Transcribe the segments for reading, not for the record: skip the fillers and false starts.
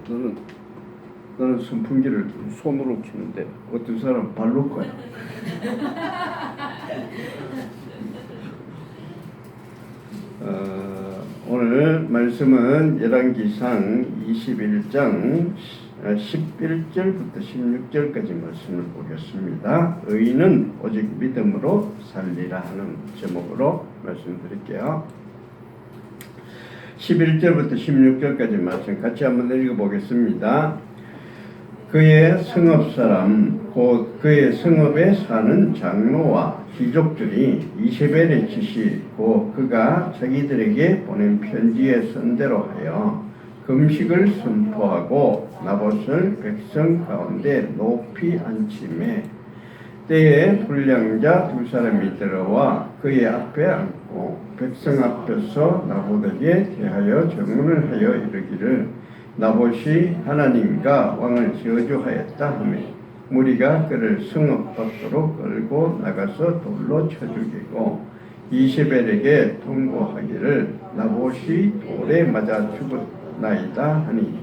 나는 선풍기를 손으로 켜는데 어떤 사람 발로 꺼요. 오늘 말씀은 열왕기상 21장 11절부터 16절까지 말씀을 보겠습니다. 의인은 오직 믿음으로 살리라 하는 제목으로 말씀드릴게요. 11절부터 16절까지 말씀 같이 한번 읽어보겠습니다. 그의 성읍 사람 곧 그의 성읍에 사는 장로와 귀족들이 이세벨의 지시 곧 그가 자기들에게 보낸 편지에 선대로 하여 금식을 선포하고 나봇을 백성 가운데 높이 앉히매 때에 불량자 두 사람이 들어와 그의 앞에 앉고 백성 앞에서 나봇에게 대하여 정언을 하여 이르기를 나봇이 하나님과 왕을 저주하였다 하며 무리가 그를 성읍 밖으로 끌고 나가서 돌로 쳐 죽이고 이세벨에게 통보하기를 나봇이 돌에 맞아 죽었나이다 하니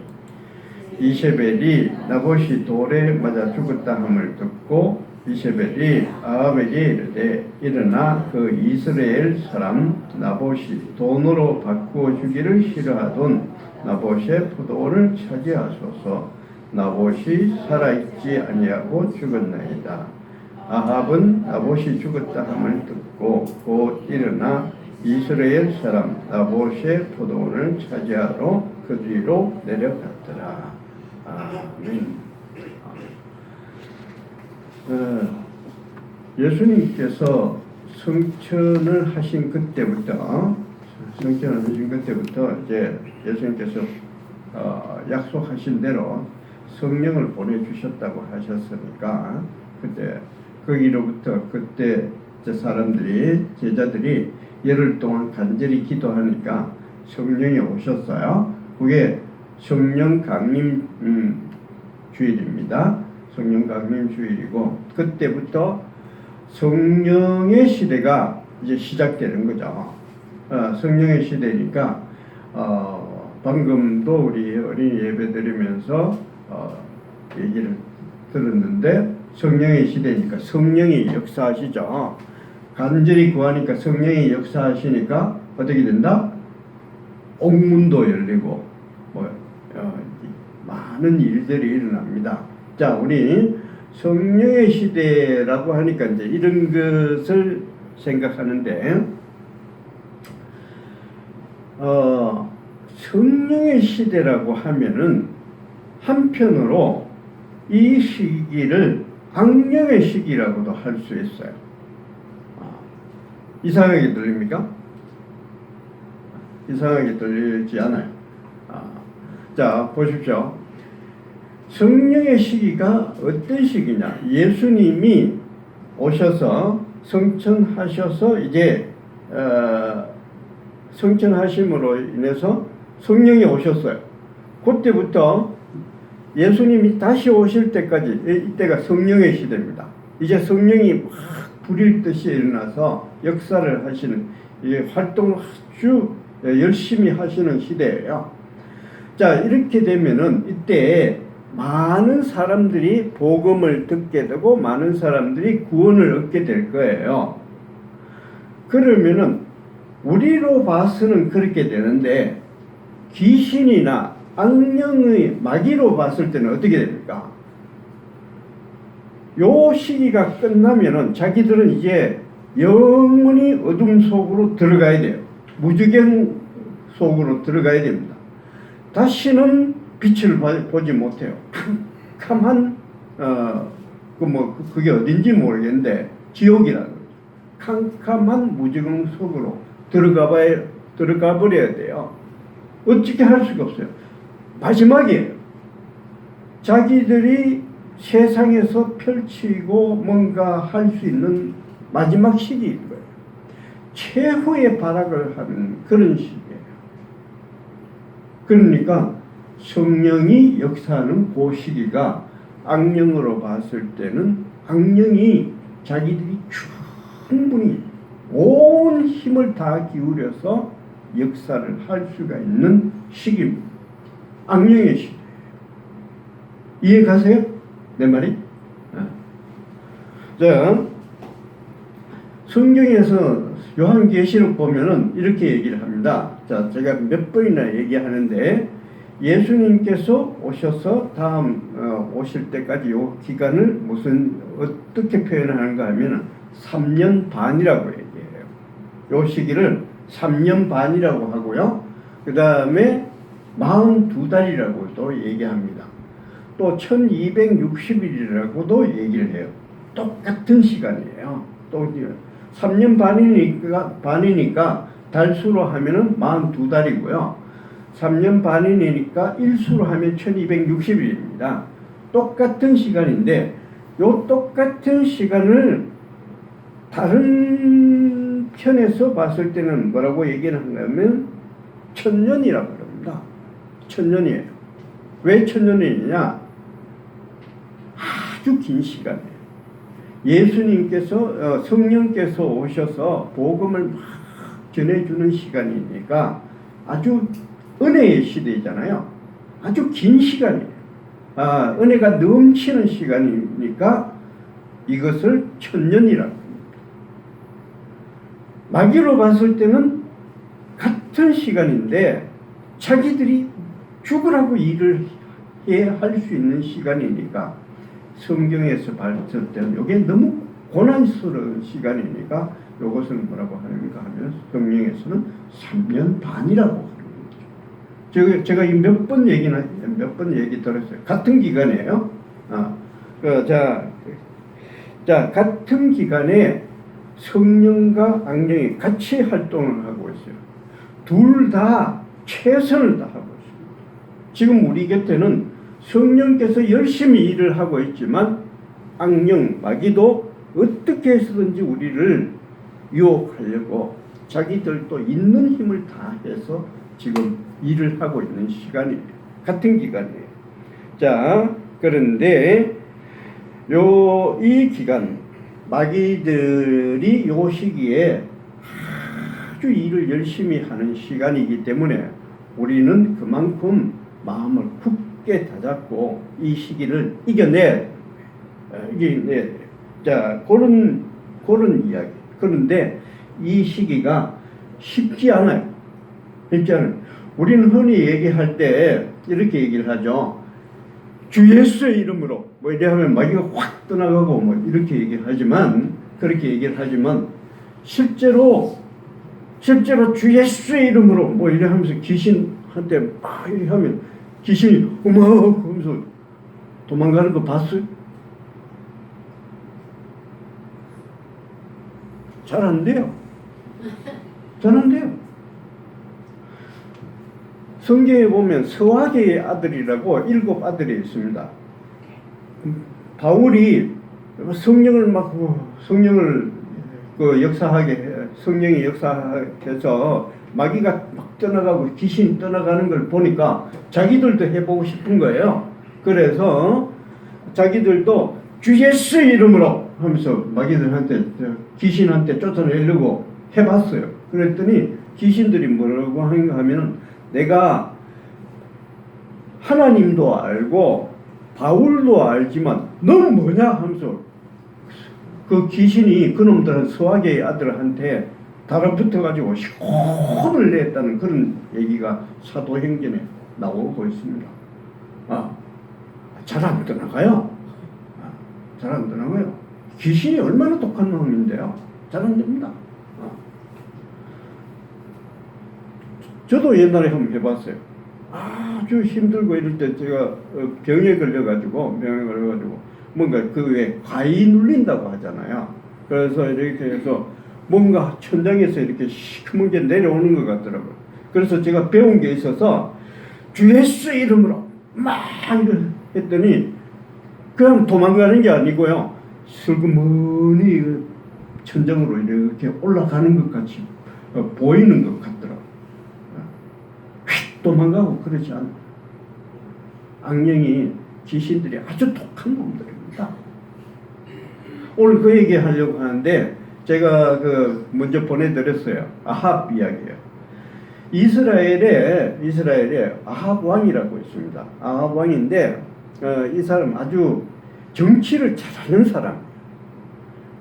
이세벨이 나봇이 돌에 맞아 죽었다 함을 듣고 이세벨이 아합에게 이르되 일어나 그 이스라엘 사람 나봇이 돈으로 바꾸어 주기를 싫어하던 나봇의 포도원을 차지하소서. 나봇이 살아있지 아니하고 죽었나이다. 아합은 나봇이 죽었다 함을 듣고 곧 일어나 이스라엘 사람 나봇의 포도원을 차지하러 그 뒤로 내려갔더라. 아멘. 예수님께서 성천을 하신 그때부터 이제 예수님께서 약속하신 대로 성령을 보내주셨다고 하셨으니까 그때 거기로부터 그때 제자들이 열흘 동안 간절히 기도하니까 성령이 오셨어요. 그게 성령 강림 주일입니다. 성령 강림 주일이고 그때부터 성령의 시대가 이제 시작되는 거죠. 성령의 시대니까 방금도 우리 어린이 예배 드리면서 얘기를 들었는데 성령의 시대니까 성령이 역사하시죠. 간절히 구하니까 성령이 역사하시니까 어떻게 된다? 옥문도 열리고 많은 일들이 일어납니다. 자, 우리 성령의 시대라고 하니까 이제 이런 것을 생각하는데 성령의 시대라고 하면은 한편으로 이 시기를 악령의 시기라고도 할 수 있어요. 이상하게 들립니까? 이상하게 들리지 않아요. 자, 보십시오. 성령의 시기가 어떤 시기냐? 예수님이 오셔서 성천하셔서 이제 성천하심으로 인해서 성령이 오셨어요. 그때부터 예수님이 다시 오실 때까지 이때가 성령의 시대입니다. 이제 성령이 막 불일 듯이 일어나서 역사를 하시는 활동을 아주 열심히 하시는 시대예요. 자, 이렇게 되면은 이때 많은 사람들이 복음을 듣게 되고 많은 사람들이 구원을 얻게 될 거예요. 그러면은 우리로 봐서는 그렇게 되는데 귀신이나 악령의 마귀로 봤을 때는 어떻게 됩니까? 요 시기가 끝나면은 자기들은 이제 영원히 어둠 속으로 들어가야 돼요. 무지경 속으로 들어가야 됩니다. 다시는 빛을 보지 못해요. 캄캄한 그게 어딘지 모르겠는데 지옥이라는 거죠. 캄캄한 무지경 속으로 들어가 버려야 돼요. 어떻게 할 수가 없어요. 마지막이에요. 자기들이 세상에서 펼치고 뭔가 할 수 있는 마지막 시기인 거예요. 최후의 발악을 하는 그런 시기예요. 그러니까 성령이 역사하는 그 시기가 악령으로 봤을 때는 악령이 자기들이 충분히 온 힘을 다 기울여서 역사를 할 수가 있는 시기입니다. 악령의 시대. 이해 가세요? 내 말이? 자, 성경에서 요한계시록 보면은 이렇게 얘기를 합니다. 자, 제가 몇 번이나 얘기하는데, 예수님께서 오셔서 다음 오실 때까지 요 기간을 어떻게 표현하는가 하면은 3년 반이라고 얘기해요. 요 시기를 3년 반이라고 하고요. 그 다음에 42달이라고도 얘기합니다. 또 1260일이라고도 얘기를 해요. 똑같은 시간이에요. 또 3년 반이니까 달수로 하면은 42달이고요. 3년 반이니까 일수로 하면 1260일입니다. 똑같은 시간인데 요 똑같은 시간을 다른 편에서 봤을 때는 뭐라고 얘기를 하냐면 1000년이라고 합니다. 1000년이에요. 왜 1000년이냐? 아주 긴 시간이에요. 예수님께서 성령께서 오셔서 복음을 막 전해주는 시간이니까 아주 은혜의 시대잖아요. 아주 긴 시간이에요. 은혜가 넘치는 시간이니까 이것을 1000년이라고 합니다. 마귀로 봤을 때는 같은 시간인데 자기들이 죽으라고 일을 해야 할 수 있는 시간이니까 성경에서 봤을 때는 이게 너무 고난스러운 시간이니까 이것은 뭐라고 하는가 하면 성경에서는 3년 반이라고 하는 거죠. 제가 몇 번 얘기 들었어요. 같은 기간이에요. 자, 같은 기간에 성령과 악령이 같이 활동을 하고 있어요. 둘 다 최선을 다하고 있습니다. 지금 우리 곁에는 성령께서 열심히 일을 하고 있지만 악령, 마귀도 어떻게 해서든지 우리를 유혹하려고 자기들도 있는 힘을 다해서 지금 일을 하고 있는 시간이에요. 같은 기간이에요. 자, 그런데 이 기간, 마귀들이 요 시기에 아주 일을 열심히 하는 시간이기 때문에 우리는 그만큼 마음을 굳게 다잡고 이 시기를 이겨내야 돼요. 자, 그런 이야기. 그런데 이 시기가 쉽지 않아요. 우리는 흔히 얘기할 때 이렇게 얘기를 하죠. 주 예수의 이름으로 뭐 이래 하면 마귀가 확 떠나가고 뭐 이렇게 얘기를 하지만, 그렇게 얘기를 하지만 실제로 주 예수의 이름으로 뭐 이래 하면서 귀신한테 막 이렇게 하면 귀신이 어머 하면서 도망가는 거 봤어요? 잘 안 돼요. 잘 안 돼요. 성경에 보면 서화계의 아들이라고 7 아들이 있습니다. 바울이 성령을 성령이 역사해서 마귀가 막 떠나가고 귀신이 떠나가는 걸 보니까 자기들도 해보고 싶은 거예요. 그래서 자기들도 주 예수 이름으로 하면서 마귀들한테, 귀신한테 쫓아내려고 해봤어요. 그랬더니 귀신들이 뭐라고 하는가 하면은 내가 하나님도 알고 바울도 알지만 넌 뭐냐 하면서 그 귀신이 그놈들은 서화계의 아들한테 달아붙어가지고 혼을 냈다는 그런 얘기가 사도행전에 나오고 있습니다. 잘 안 떠나가요. 잘 안 떠나가요. 귀신이 얼마나 독한 놈인데요. 잘 안 됩니다. 저도 옛날에 한번 해봤어요. 아주 힘들고 이럴 때 제가 병에 걸려가지고 뭔가 그 외에 과이 눌린다고 하잖아요. 그래서 이렇게 해서 뭔가 천장에서 이렇게 시커먼 게 내려오는 것 같더라고요. 그래서 제가 배운 게 있어서 주 예수 이름으로 막 했더니 그냥 도망가는 게 아니고요. 슬그머니 천장으로 이렇게 올라가는 것 같이 보이는 것 같더라고요. 휙 도망가고 그러지 않아요. 악령이, 귀신들이 아주 독한 놈들입니다. 오늘 그 얘기 하려고 하는데 제가 먼저 보내드렸어요. 아합 이야기예요. 이스라엘에 아합 왕이라고 있습니다. 아합 왕인데 이 사람 아주 정치를 잘하는 사람.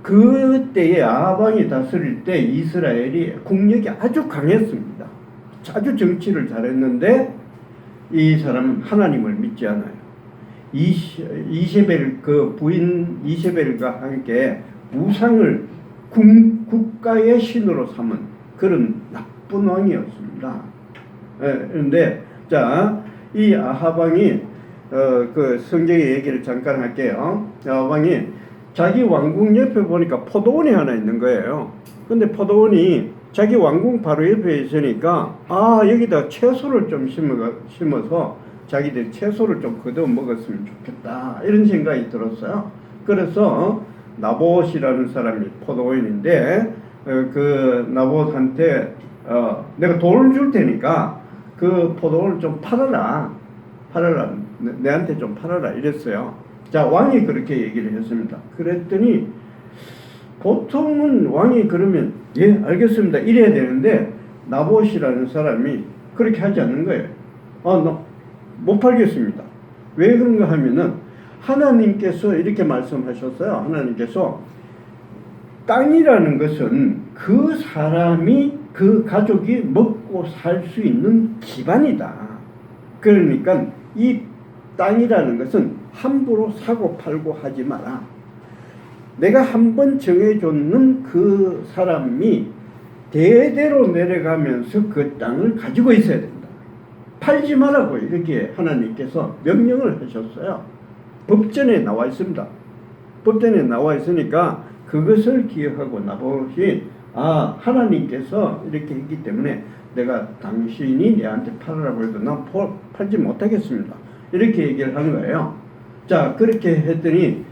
그때에 아합왕이 다스릴 때 이스라엘이 국력이 아주 강했습니다. 아주 정치를 잘했는데 이 사람은 하나님을 믿지 않아요. 이세벨 그 부인 이세벨과 함께 우상을 국가의 신으로 삼은 그런 나쁜 왕이었습니다. 그런데 이 아합 왕이 그 성경의 얘기를 잠깐 할게요. 아합 왕이 자기 왕궁 옆에 보니까 포도원이 하나 있는 거예요. 근데 포도원이 자기 왕궁 바로 옆에 있으니까 여기다 채소를 좀 심어서 자기들 채소를 좀 거둬 먹었으면 좋겠다 이런 생각이 들었어요. 그래서 나봇이라는 사람이 포도원인데 그 나봇한테 내가 돈을 줄 테니까 그 포도원을 좀 팔아라 내한테 좀 팔아라 이랬어요. 자, 왕이 그렇게 얘기를 했습니다. 그랬더니 보통은 왕이 그러면 예 알겠습니다 이래야 되는데 나봇이라는 사람이 그렇게 하지 않는 거예요. 못 팔겠습니다. 왜 그런가 하면은 하나님께서 이렇게 말씀하셨어요. 하나님께서 땅이라는 것은 그 사람이 그 가족이 먹고 살 수 있는 기반이다. 그러니까 이 땅이라는 것은 함부로 사고 팔고 하지 마라. 내가 한번 정해줬는 그 사람이 대대로 내려가면서 그 땅을 가지고 있어야 된다. 팔지 말라고 이렇게 하나님께서 명령을 하셨어요. 법전에 나와 있습니다. 법전에 나와 있으니까 그것을 기억하고 나봇이 하나님께서 이렇게 했기 때문에 내가 당신이 내한테 팔으라고 해도 난 팔지 못하겠습니다. 이렇게 얘기를 하는 거예요. 자, 그렇게 했더니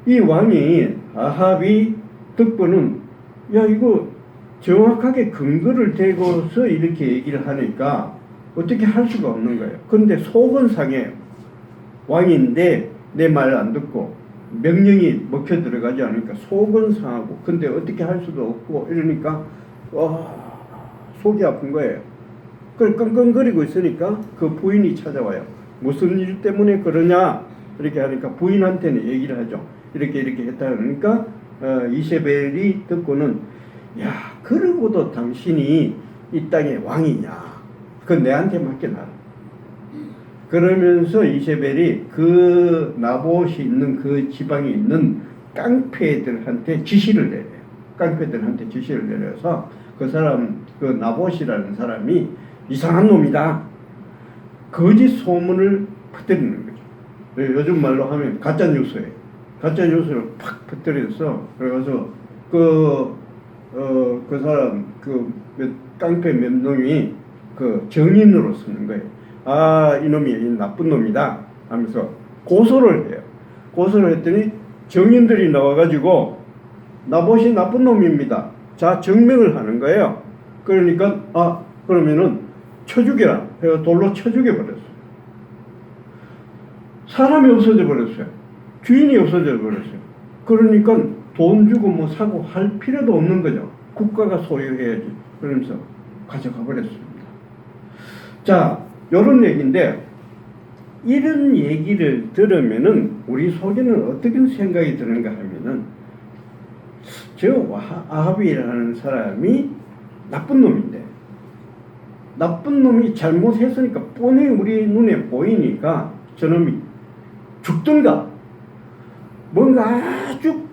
이 왕이 아합이 듣고는 이거 정확하게 근거를 대고서 이렇게 얘기를 하니까 어떻게 할 수가 없는 거예요. 그런데 속은 상해요. 왕인데 내 말 안 듣고 명령이 먹혀 들어가지 않으니까 속은 상하고 근데 어떻게 할 수도 없고 이러니까 속이 아픈 거예요. 그걸 끙끙거리고 있으니까 그 부인이 찾아와요. 무슨 일 때문에 그러냐 이렇게 하니까 부인한테는 얘기를 하죠. 이렇게 했다 그러니까 이세벨이 듣고는 그러고도 당신이 이 땅의 왕이냐 그건 내한테 맡겨놔라. 그러면서 이세벨이 그 나봇이 있는 그 지방에 있는 깡패들한테 지시를 내려요. 깡패들한테 지시를 내려서 그 사람 그 나봇이라는 사람이 이상한 놈이다. 거짓 소문을 퍼뜨리는 거죠. 요즘 말로 하면 가짜 뉴스예요. 가짜 뉴스를 팍 퍼뜨려서 그래서 그 사람 깡패 몇 놈이 그 정인으로 쓰는 거예요. 이놈이 나쁜 놈이다 하면서 고소를 해요. 고소를 했더니 정인들이 나와가지고 나봇이 나쁜 놈입니다. 자, 증명을 하는 거예요. 그러니까 그러면은 쳐 죽여라 해서 돌로 쳐 죽여버렸어요. 사람이 없어져 버렸어요. 주인이 없어져 버렸어요. 그러니까 돈 주고 뭐 사고 할 필요도 없는 거죠. 국가가 소유해야지. 그러면서 가져가 버렸습니다. 자, 요런 얘기인데 이런 얘기를 들으면은 우리 속에는 어떻게 생각이 드는가 하면은 아합이라는 사람이 나쁜 놈인데 나쁜 놈이 잘못했으니까 뻔히 우리 눈에 보이니까 저놈이 죽든가 뭔가 아주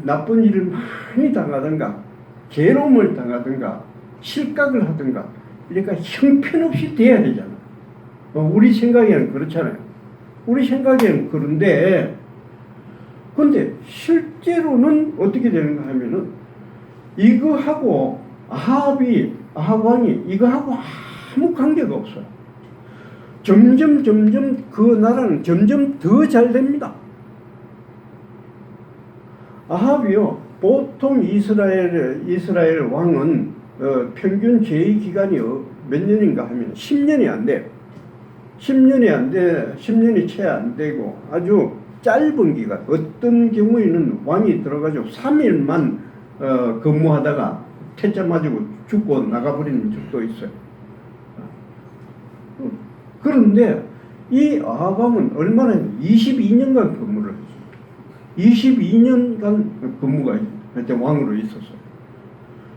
나쁜 일을 많이 당하든가 괴로움을 당하든가 실각을 하든가 그러니까 형편없이 돼야 되잖아. 우리 생각에는 그렇잖아요. 우리 생각에는 그런데 근데 실제로는 어떻게 되는가 하면은 이거하고 아합 왕이 이거하고 아무 관계가 없어요. 점점 그 나라는 점점 더 잘 됩니다. 아합이요. 보통 이스라엘 왕은 평균 재위 기간이 몇 년인가 하면 10년이 안 돼요. 10년이 채 안 되고 아주 짧은 기간. 어떤 경우에는 왕이 들어가지고 3일만 근무하다가 퇴짜 맞고 죽고 나가버리는 적도 있어요. 그런데 이 아합왕은 얼마나 22년간 근무를 했어요. 22년간 근무가 그때 왕으로 있었어요.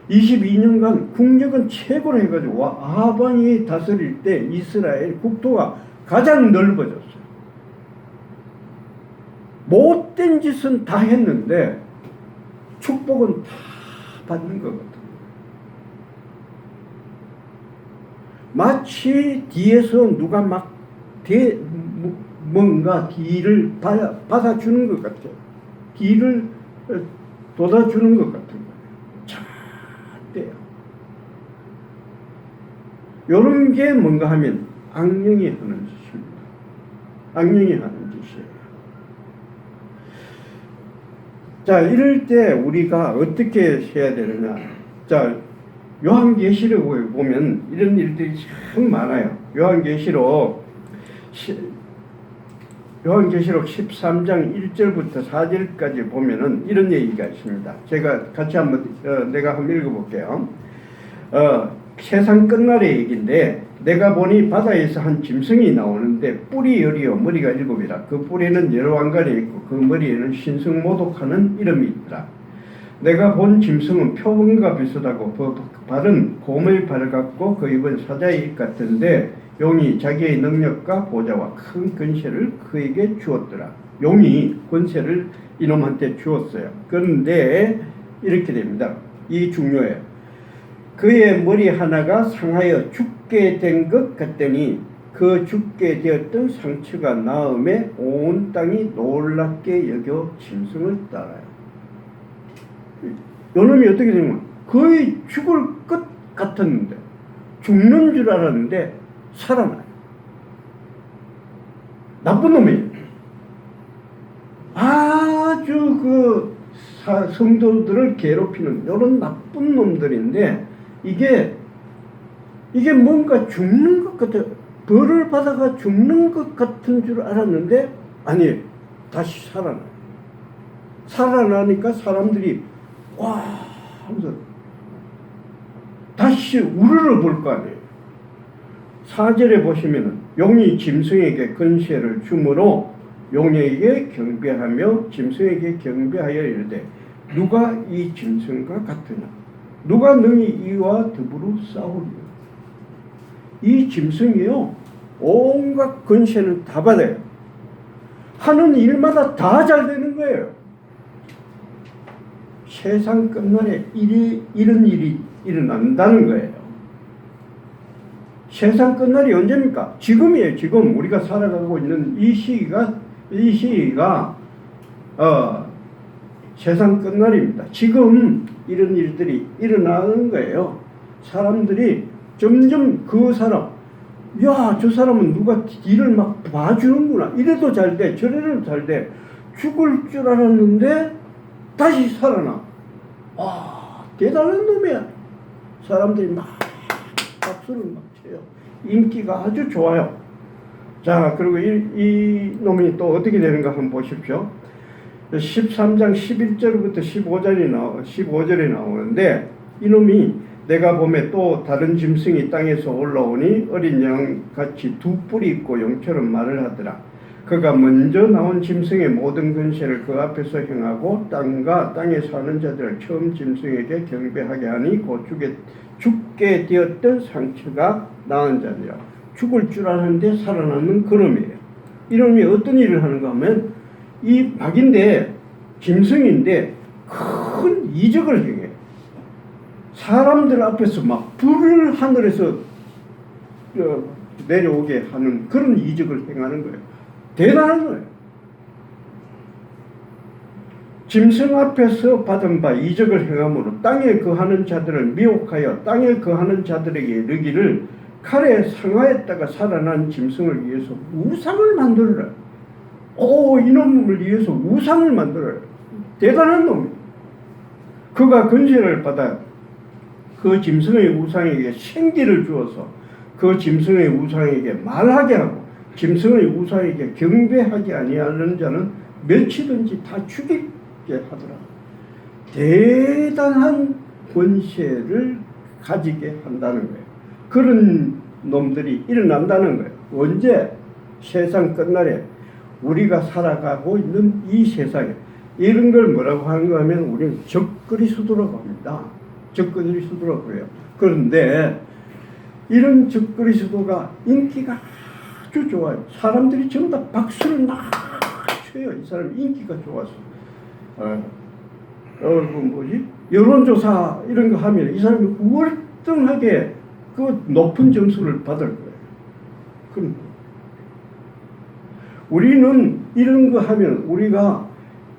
22년간 국력은 최고로 해가지고 아합왕이 다스릴 때 이스라엘 국토가 가장 넓어졌어요. 못된 짓은 다 했는데 축복은 다 받는 것 같아요. 마치 뒤에서 누가 막 뭔가 뒤를 받아주는 것 같아요. 뒤를 돋아주는 것 같은 거예요. 잣대요. 이런 게 뭔가 하면 악령이 하는 짓입니다. 악령이 하는 짓이에요. 자, 이럴 때 우리가 어떻게 해야 되느냐. 자, 요한계시록에 보면 이런 일들이 참 많아요. 요한계시록 13장 1절부터 4절까지 보면은 이런 얘기가 있습니다. 제가 같이 내가 한번 읽어볼게요. 세상 끝날의 얘기인데, 내가 보니 바다에서 한 짐승이 나오는데 뿔이 열이요 머리가 7이라. 그 뿔에는 여러 왕관이 있고 그 머리에는 신성모독하는 이름이 있더라. 내가 본 짐승은 표범과 비슷하고 발은 곰의 발 같고 그 입은 사자의 입 같은데 용이 자기의 능력과 보좌와 큰 권세를 그에게 주었더라. 용이 권세를 이놈한테 주었어요. 그런데 이렇게 됩니다. 이 중요해요. 그의 머리 하나가 상하여 죽게 된 것 같더니 그 죽게 되었던 상처가 나음에 온 땅이 놀랍게 여겨 짐승을 따라요. 요놈이 어떻게 되면 거의 죽을 것 같았는데, 죽는 줄 알았는데 살아나요. 나쁜 놈이에요. 아주 성도들을 괴롭히는 이런 나쁜 놈들인데, 이게 뭔가 죽는 것 같아. 벌을 받아가 죽는 것 같은 줄 알았는데 아니, 다시 살아나요. 살아나니까 사람들이 와 하면서 다시 우르르 볼 거 아니에요. 4절에 보시면은 용이 짐승에게 권세를 주므로 용에게 경배하며 짐승에게 경배하여 이르되 누가 이 짐승과 같으냐. 누가 능히 이와 더불어 싸우리요. 이 짐승이요 온갖 권세는 다 받아요. 하는 일마다 다 잘 되는 거예요. 세상 끝날에 이런 일이 일어난다는 거예요. 세상 끝날이 언제입니까? 지금이에요. 지금 우리가 살아가고 있는 이 시기가 세상 끝날입니다. 지금 이런 일들이 일어나는 거예요. 사람들이 점점 야, 저 사람은 누가 뒤를 막 봐주는구나. 이래도 잘 돼, 저래도 잘 돼. 죽을 줄 알았는데 다시 살아나. 와, 대단한 놈이야. 사람들이 막 박수를 막 쳐요. 인기가 아주 좋아요. 자, 그리고 이 놈이 또 어떻게 되는가 한번 보십시오. 13장 11절부터 15절에 나오는데, 이놈이 내가 보매 또 다른 짐승이 땅에서 올라오니 어린 양같이 두 뿔이 있고 용처럼 말을 하더라. 그가 먼저 나온 짐승의 모든 권세를 그 앞에서 행하고 땅과 땅에 사는 자들을 처음 짐승에게 경배하게 하니 곧 죽게 되었던 상처가 나은 자니라. 죽을 줄 아는데 살아남는 그놈이에요. 이놈이 어떤 일을 하는가 하면 이 박인데 짐승인데 큰 이적을 행해요. 사람들 앞에서 막 불을 하늘에서 내려오게 하는 그런 이적을 행하는 거예요. 대단한 거예요. 짐승 앞에서 받은 바 이적을 행함으로 땅에 거하는 자들을 미혹하여 땅에 거하는 자들에게 이르기를 칼에 상하였다가 살아난 짐승을 위해서 우상을 만들어라. 이놈을 위해서 우상을 만들어요. 대단한 놈이에요. 그가 권세를 받아 그 짐승의 우상에게 생기를 주어서 그 짐승의 우상에게 말하게 하고 짐승의 우상에게 경배하지 아니하는 자는 며칠든지 다 죽이게 하더라. 대단한 권세를 가지게 한다는 거예요. 그런 놈들이 일어난다는 거예요. 언제? 세상 끝날에 우리가 살아가고 있는 이 세상에 이런 걸 뭐라고 하는가 하면 우리는 적그리스도라고 합니다. 적그리스도라고 해요. 그런데 이런 적그리스도가 인기가 아주 좋아요. 사람들이 전부 다 박수를 막 쳐요. 이 사람 인기가 좋아서. 여론조사 이런 거 하면 이 사람이 월등하게 그 높은 점수를 받을 거예요. 그럼 우리는 이런 거 하면 우리가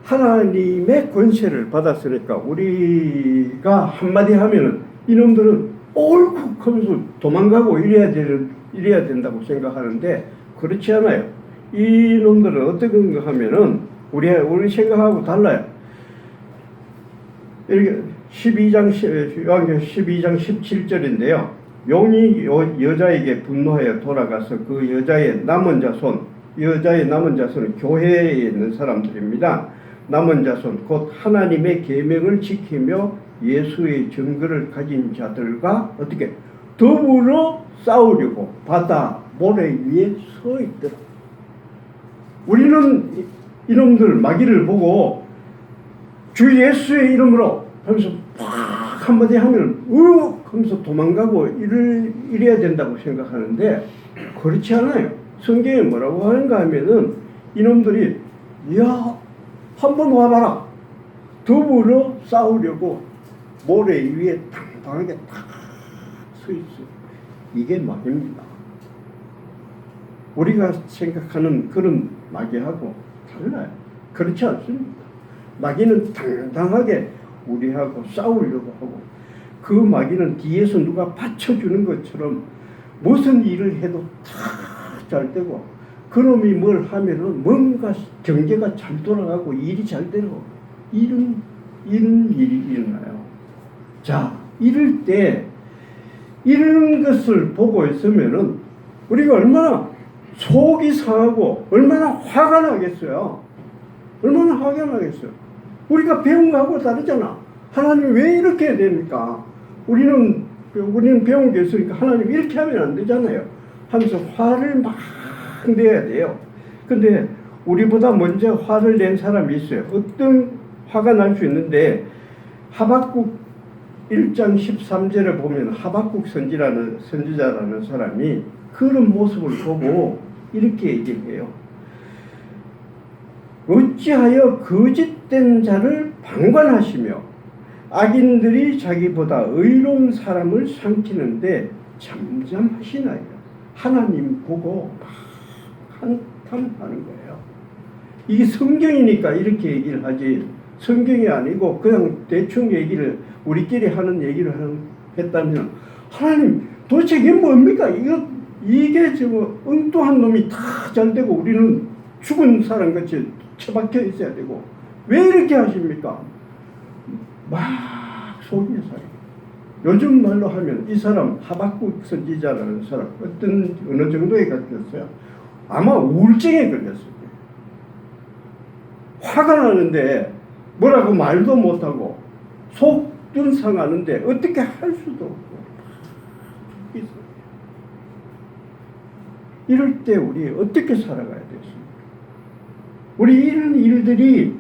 하나님의 권세를 받았으니까 우리가 한마디 하면은 이놈들은 옳고 하면서 도망가고 이래야 된다고 생각하는데 그렇지 않아요. 이놈들은 어떤 거 하면은 우리 생각하고 달라요. 이렇게 12장 17절인데요. 용이 여자에게 분노하여 돌아가서 그 여자의 남은 자손은 교회에 있는 사람들입니다. 남은 자손 곧 하나님의 계명을 지키며 예수의 증거를 가진 자들과 어떻게 더불어 싸우려고 바다 모래 위에 서 있더라. 우리는 이놈들 마귀를 보고 주 예수의 이름으로 하면서 팍 한마디 하면 하면서 도망가고 이래야 된다고 생각하는데 그렇지 않아요. 성경에 뭐라고 하는가 하면은 이놈들이 한번 와봐라. 더불어 싸우려고 모래 위에 당당하게 딱 서 있어요. 이게 마귀입니다. 우리가 생각하는 그런 마귀하고 달라요. 그렇지 않습니다. 마귀는 당당하게 우리하고 싸우려고 하고 그 마귀는 뒤에서 누가 받쳐주는 것처럼 무슨 일을 해도 다 잘 되고 그놈이 뭘 하면은 뭔가 경제가 잘 돌아가고 일이 잘 되고 이런 일이 일어나요. 자, 이럴 때 이런 것을 보고 있으면은 우리가 얼마나 속이 상하고 얼마나 화가 나겠어요. 얼마나 화가 나겠어요. 우리가 배운 거하고 다르잖아. 하나님 왜 이렇게 해야 됩니까? 우리는 배운 게 있으니까 하나님 이렇게 하면 안 되잖아요. 하면서 화를 막 내야 돼요. 근데 우리보다 먼저 화를 낸 사람이 있어요. 어떤 화가 날 수 있는데 하박국 1장 13절에 보면 하박국 선지자라는 사람이 그런 모습을 보고 이렇게 얘기해요. 어찌하여 거짓된 자를 방관하시며 악인들이 자기보다 의로운 사람을 삼키는데 잠잠하시나이까. 하나님 보고 막 한탄하는 거예요. 이게 성경이니까 이렇게 얘기를 하지 성경이 아니고 그냥 대충 얘기를 우리끼리 하는 얘기를 했다면 하나님 도대체 이게 뭡니까? 이게 지금 엉뚱한 놈이 다 잘 되고 우리는 죽은 사람 같이 처박혀 있어야 되고 왜 이렇게 하십니까? 막 속이는 사람. 요즘 말로 하면 이 사람 하박국 선지자라는 사람 어느 정도에 걸렸어요? 아마 우울증에 걸렸을 거예요. 화가 나는데 뭐라고 말도 못하고 속은 상하는데 어떻게 할 수도 없고 이럴 때 우리 어떻게 살아가야 되겠습니까? 우리 이런 일들이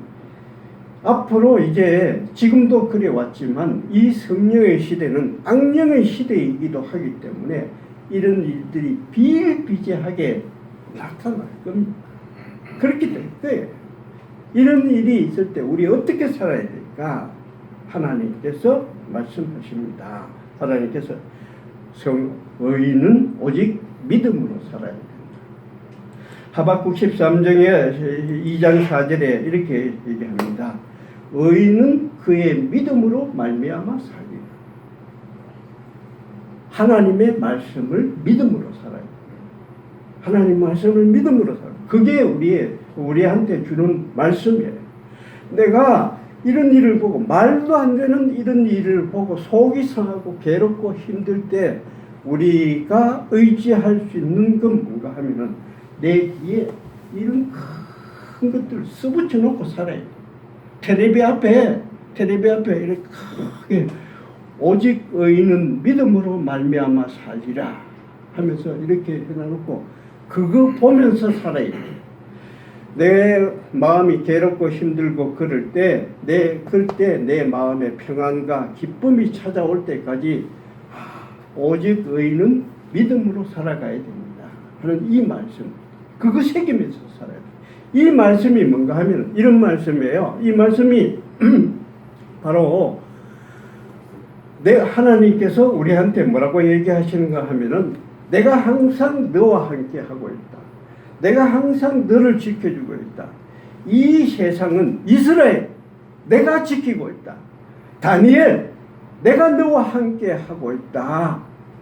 앞으로 이제 지금도 그래 왔지만 이 성령의 시대는 악령의 시대이기도 하기 때문에 이런 일들이 비일비재하게 나타날 겁니다. 그렇게 될 거예요. 이런 일이 있을 때 우리 어떻게 살아야 될까? 하나님께서 말씀하십니다. 하나님께서 의인은 오직 믿음으로 살아야 된다. 하박국 13장에 2장 4절에 이렇게 얘기합니다. 의인은 그의 믿음으로 말미암아 살리라. 하나님의 말씀을 믿음으로 살아요. 하나님 말씀을 믿음으로 살아요. 그게 우리한테 주는 말씀이에요. 내가 이런 일을 보고 말도 안 되는 이런 일을 보고 속이 상하고 괴롭고 힘들 때 우리가 의지할 수 있는 건 뭔가 하면은 내 뒤에 이런 큰 것들을 써붙여 놓고 살아야 돼. 텔레비 앞에 이렇게 크게 오직 의인은 믿음으로 말미암아 살리라 하면서 이렇게 해놔놓고 그거 보면서 살아야 돼. 내 마음이 괴롭고 힘들고 그럴 때, 그때 내 마음에 평안과 기쁨이 찾아올 때까지 오직 의인은 믿음으로 살아가야 됩니다. 그런 이 말씀, 그거 새기면서 살아야 돼. 이 말씀이 뭔가 하면 이런 말씀이에요. 이 말씀이 바로 하나님께서 우리한테 뭐라고 얘기하시는가 하면은 내가 항상 너와 함께 하고 있다. 내가 항상 너를 지켜주고 있다. 이 세상은 이스라엘, 내가 지키고 있다. 다니엘, 내가 너와 함께 하고 있다.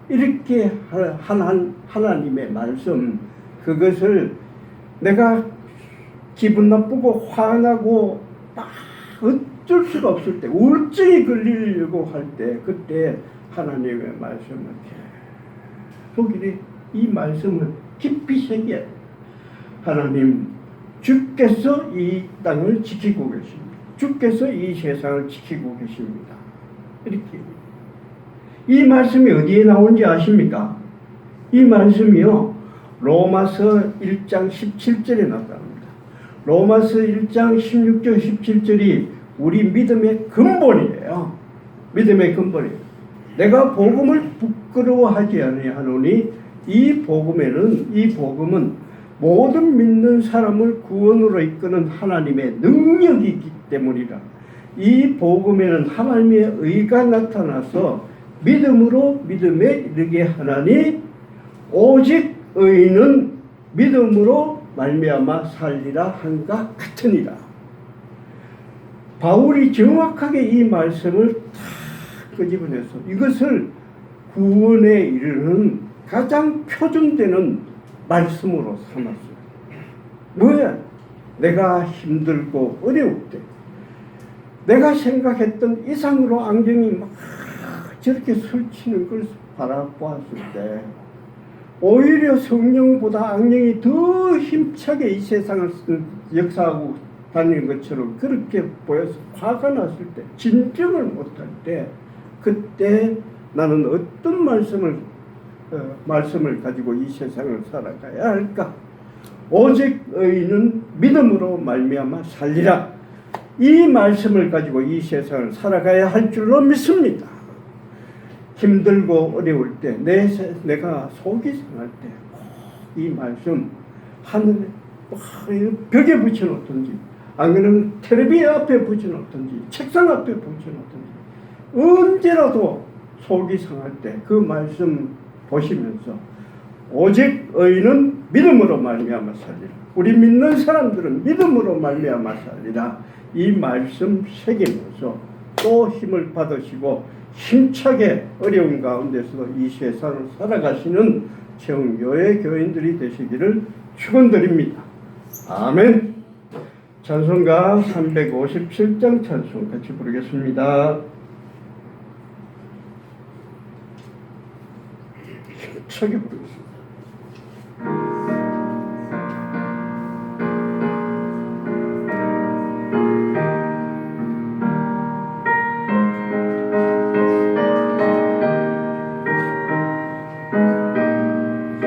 이렇게 하나님의 말씀, 그것을 내가 기분 나쁘고 화나고 막 어쩔 수가 없을 때, 우울증이 걸리려고 할 때, 그때 하나님의 말씀을 계속 이 말씀을 깊이 새겨야 돼요. 하나님, 주께서 이 땅을 지키고 계십니다. 주께서 이 세상을 지키고 계십니다. 이렇게. 이 말씀이 어디에 나오는지 아십니까? 이 말씀이요, 로마서 1장 17절에 나타납니다. 로마서 1장 16절 17절이 우리 믿음의 근본이에요. 믿음의 근본이에요. 내가 복음을 부끄러워하지 아니하노니 이 복음은 모든 믿는 사람을 구원으로 이끄는 하나님의 능력이기 때문이라. 이 복음에는 하나님의 의가 나타나서 믿음으로 믿음에 이르게 하나니 오직 의인은 믿음으로 말미암아 살리라 한가 같으니라. 바울이 정확하게 이 말씀을 다 끄집어내서 이것을 구원에 이르는 가장 표준되는 말씀으로 삼았어요. 뭐야? 내가 힘들고 어려울 때, 내가 생각했던 이상으로 안경이 막 저렇게 설치는 걸 바라보았을 때, 오히려 성령보다 악령이 더 힘차게 이 세상을 역사하고 다니는 것처럼 그렇게 보여서 화가 났을 때, 진정을 못할 때, 그때 나는 어떤 말씀을 가지고 이 세상을 살아가야 할까? 오직 의인은 믿음으로 말미암아 살리라. 이 말씀을 가지고 이 세상을 살아가야 할 줄로 믿습니다. 힘들고 어려울 때, 내가 속이 상할 때, 이 말씀 하늘에 벽에 붙여놓든지, 안 그러면 텔레비전 앞에 붙여놓든지, 책상 앞에 붙여놓든지, 언제라도 속이 상할 때 그 말씀 보시면서 오직 의인은 믿음으로 말미암아 살리라. 우리 믿는 사람들은 믿음으로 말미암아 살리라. 이 말씀 새기면서 또 힘을 받으시고 힘차게 어려운 가운데서도 이 세상을 살아가시는 정교의 교인들이 되시기를 축원드립니다. 아멘. 찬송가 357장 찬송 같이 부르겠습니다. 힘차게 부르겠습니다.